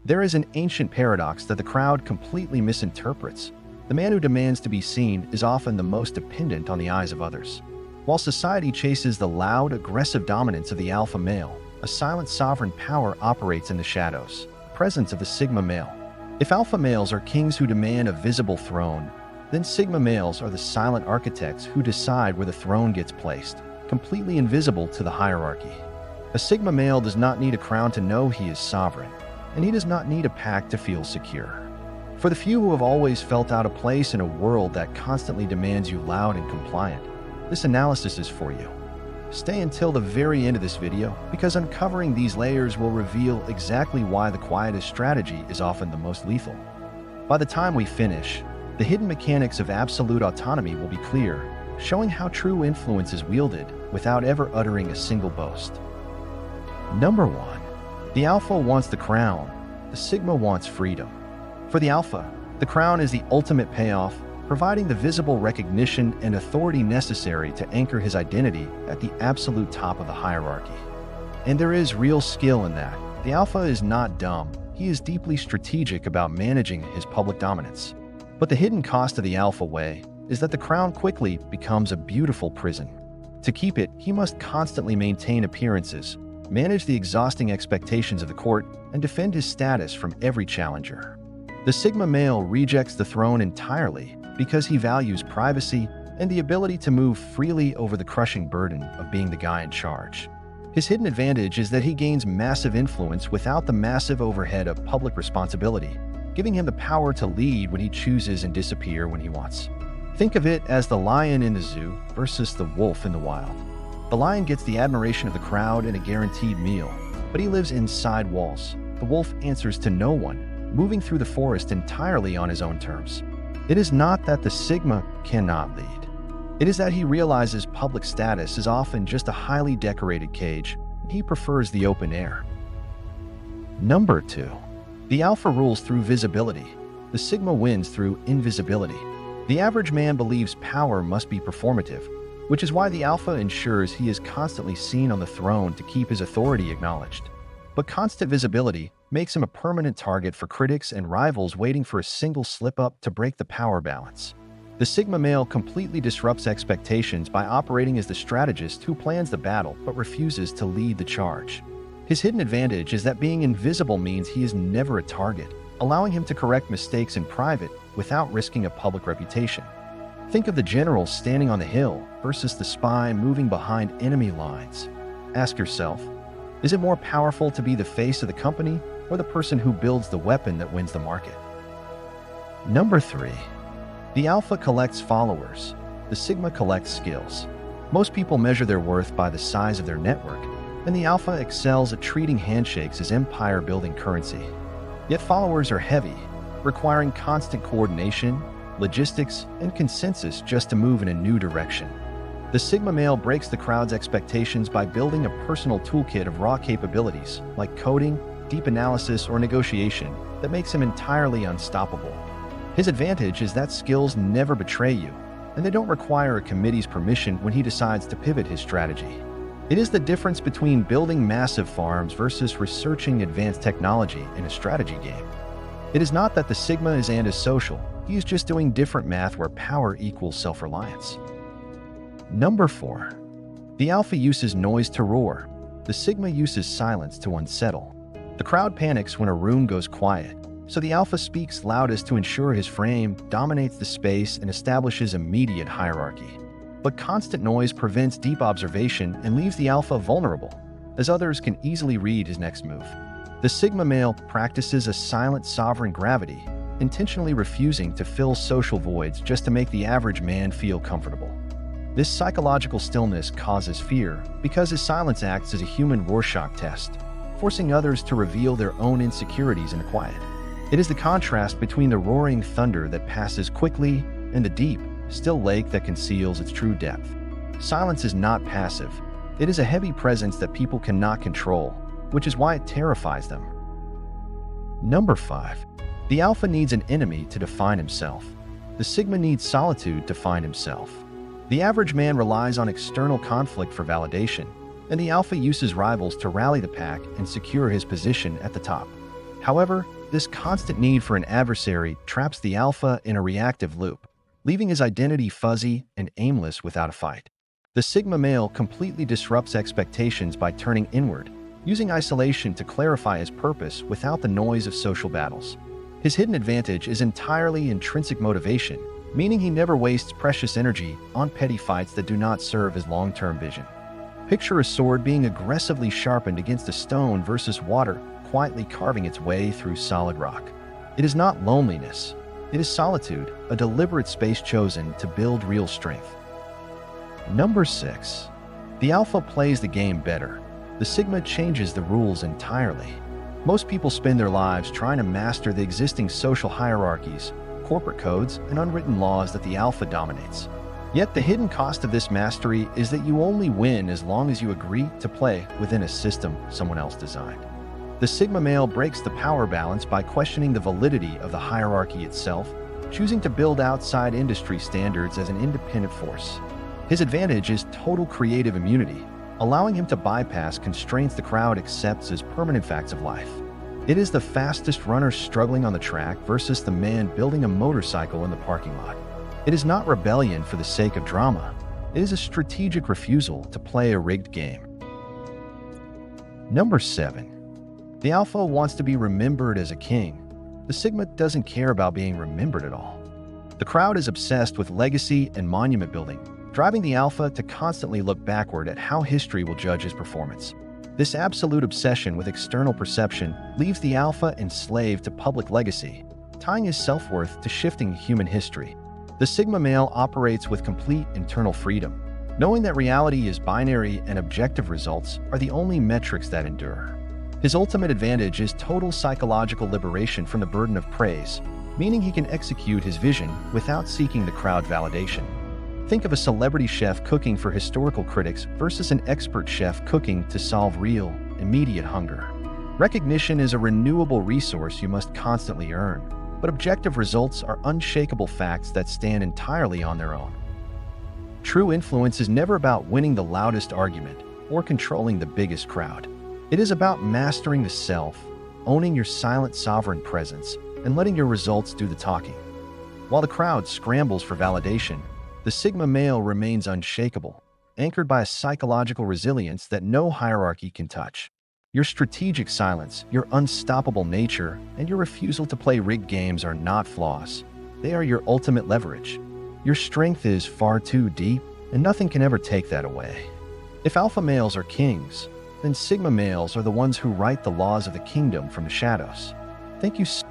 There is an ancient paradox that the crowd completely misinterprets. The man who demands to be seen is often the most dependent on the eyes of others. While society chases the loud, aggressive dominance of the alpha male, a silent sovereign power operates in the shadows, the presence of the sigma male. If alpha males are kings who demand a visible throne, then sigma males are the silent architects who decide where the throne gets placed, completely invisible to the hierarchy. A sigma male does not need a crown to know he is sovereign, and he does not need a pact to feel secure. For the few who have always felt out of place in a world that constantly demands you loud and compliant, this analysis is for you. Stay until the very end of this video, because uncovering these layers will reveal exactly why the quietest strategy is often the most lethal. By the time we finish, the hidden mechanics of absolute autonomy will be clear, showing how true influence is wielded without ever uttering a single boast. Number 1. The alpha wants the crown, the sigma wants freedom. For the alpha, the crown is the ultimate payoff, providing the visible recognition and authority necessary to anchor his identity at the absolute top of the hierarchy. And there is real skill in that. The alpha is not dumb, he is deeply strategic about managing his public dominance. But the hidden cost of the alpha way is that the crown quickly becomes a beautiful prison. To keep it, he must constantly maintain appearances, manage the exhausting expectations of the court, and defend his status from every challenger. The sigma male rejects the throne entirely because he values privacy and the ability to move freely over the crushing burden of being the guy in charge. His hidden advantage is that he gains massive influence without the massive overhead of public responsibility, giving him the power to lead when he chooses and disappear when he wants. Think of it as the lion in the zoo versus the wolf in the wild. The lion gets the admiration of the crowd and a guaranteed meal, but he lives inside walls. The wolf answers to no one, moving through the forest entirely on his own terms. It is not that the sigma cannot lead. It is that he realizes public status is often just a highly decorated cage, and he prefers the open air. Number 2. The alpha rules through visibility. The sigma wins through invisibility. The average man believes power must be performative, which is why the alpha ensures he is constantly seen on the throne to keep his authority acknowledged. But constant visibility makes him a permanent target for critics and rivals waiting for a single slip-up to break the power balance. The sigma male completely disrupts expectations by operating as the strategist who plans the battle but refuses to lead the charge. His hidden advantage is that being invisible means he is never a target, allowing him to correct mistakes in private without risking a public reputation. Think of the general standing on the hill versus the spy moving behind enemy lines. Ask yourself, is it more powerful to be the face of the company or the person who builds the weapon that wins the market? Number 3. The alpha collects followers. The sigma collects skills. Most people measure their worth by the size of their network, and the alpha excels at treating handshakes as empire-building currency. Yet followers are heavy, requiring constant coordination, logistics, and consensus just to move in a new direction. The sigma male breaks the crowd's expectations by building a personal toolkit of raw capabilities like coding, deep analysis, or negotiation that makes him entirely unstoppable. His advantage is that skills never betray you, and they don't require a committee's permission when he decides to pivot his strategy. It is the difference between building massive farms versus researching advanced technology in a strategy game. It is not that the sigma is antisocial, he is just doing different math where power equals self-reliance. Number 4. The alpha uses noise to roar. The sigma uses silence to unsettle. The crowd panics when a room goes quiet, so the alpha speaks loudest to ensure his frame dominates the space and establishes immediate hierarchy. But constant noise prevents deep observation and leaves the alpha vulnerable, as others can easily read his next move. The sigma male practices a silent sovereign gravity, intentionally refusing to fill social voids just to make the average man feel comfortable. This psychological stillness causes fear because his silence acts as a human Rorschach test, forcing others to reveal their own insecurities in the quiet. It is the contrast between the roaring thunder that passes quickly and the deep, still lake that conceals its true depth. Silence is not passive. It is a heavy presence that people cannot control, which is why it terrifies them. Number 5. The alpha needs an enemy to define himself. The sigma needs solitude to find himself. The average man relies on external conflict for validation, and the alpha uses rivals to rally the pack and secure his position at the top. However, this constant need for an adversary traps the alpha in a reactive loop, leaving his identity fuzzy and aimless without a fight. The Sigma male completely disrupts expectations by turning inward, using isolation to clarify his purpose without the noise of social battles. His hidden advantage is entirely intrinsic motivation, meaning he never wastes precious energy on petty fights that do not serve his long-term vision. Picture a sword being aggressively sharpened against a stone versus water quietly carving its way through solid rock. It is not loneliness. It is solitude, a deliberate space chosen to build real strength. Number 6. The alpha plays the game better. The Sigma changes the rules entirely. Most people spend their lives trying to master the existing social hierarchies, corporate codes, and unwritten laws that the alpha dominates. Yet the hidden cost of this mastery is that you only win as long as you agree to play within a system someone else designed. The Sigma male breaks the power balance by questioning the validity of the hierarchy itself, choosing to build outside industry standards as an independent force. His advantage is total creative immunity, allowing him to bypass constraints the crowd accepts as permanent facts of life. It is the fastest runner struggling on the track versus the man building a motorcycle in the parking lot. It is not rebellion for the sake of drama. It is a strategic refusal to play a rigged game. Number 7. The alpha wants to be remembered as a king. The Sigma doesn't care about being remembered at all. The crowd is obsessed with legacy and monument building, driving the alpha to constantly look backward at how history will judge his performance. This absolute obsession with external perception leaves the alpha enslaved to public legacy, tying his self-worth to shifting human history. The Sigma male operates with complete internal freedom, knowing that reality is binary and objective results are the only metrics that endure. His ultimate advantage is total psychological liberation from the burden of praise, meaning he can execute his vision without seeking the crowd validation. Think of a celebrity chef cooking for historical critics versus an expert chef cooking to solve real, immediate hunger. Recognition is a renewable resource you must constantly earn, but objective results are unshakable facts that stand entirely on their own. True influence is never about winning the loudest argument or controlling the biggest crowd. It is about mastering the self, owning your silent sovereign presence, and letting your results do the talking. While the crowd scrambles for validation, the Sigma male remains unshakable, anchored by a psychological resilience that no hierarchy can touch. Your strategic silence, your unstoppable nature, and your refusal to play rigged games are not flaws. They are your ultimate leverage. Your strength is far too deep, and nothing can ever take that away. If alpha males are kings, then Sigma males are the ones who write the laws of the kingdom from the shadows. Thank you so